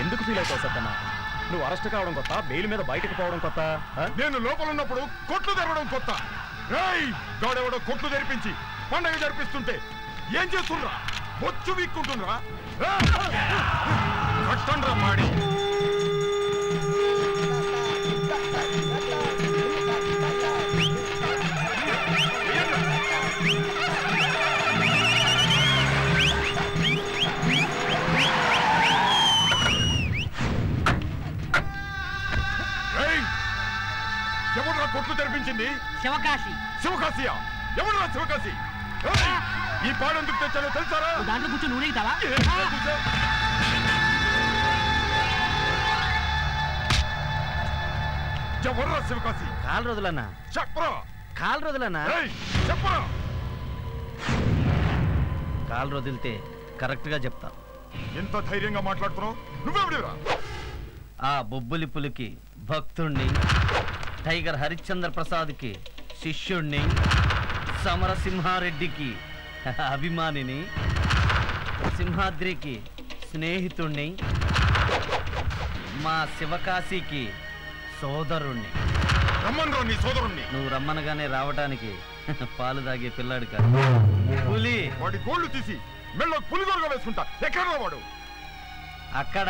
ఎందుకు ఫీల్ అవుతావు సత్తన్న? నువ్వు అరెస్ట్ కావడం కొత్త, బెయిల్ మీద బయటకు పోవడం కొత్త. నేను లోపల ఉన్నప్పుడు కొట్లు తెరవడం కొత్త. గాడెవడో కొట్లు తెరిపించి పండగ జరిపిస్తుంటే ఏం చేస్తుండ్రా? బొచ్చు వీక్కుంటుండ్రా? కట్టండ్రా మాడి. ఎవడ్రా కొట్లు తెరిపించింది? శివకాశి. శివకాశియా? ఎవడ్రా శివకాశి? ఈ పాడెందుకు తెచ్చానో తెలుసారా? దాంట్లో కూర్చొని నూనె తావా? ఎవర్రా శివకాశి? కాలు రోజులన్నా. చెప్పరా? కాలు రోజులన్నా. చెప్పరా? కాలు రోజులితే కరెక్ట్ గా చెప్తా. ఎంత ధైర్యంగా మాట్లాడుతున్నావు? నువ్వెవడిరా? ఆ బొబ్బులి పులికి భక్తుణ్ణి, టైగర్ హరిశ్చంద్ర ప్రసాద్కి శిష్యుణ్ణి, సమరసింహారెడ్డికి అభిమానిని, సింహాద్రికి స్నేహితుణ్ణి, మా శివకాశికి సోదరుణ్ణి. రమ్మన్రా నీ సోదరుణ్ణి. నువ్వు రమ్మనగానే రావటానికి పాలు తాగే పిల్లాడు కాదు, పులి. వాడి గోళ్లు తీసి మెళ్ళ పులిగోరుగా వేసుకుంటా. ఎక్కడ వాడు? అక్కడ.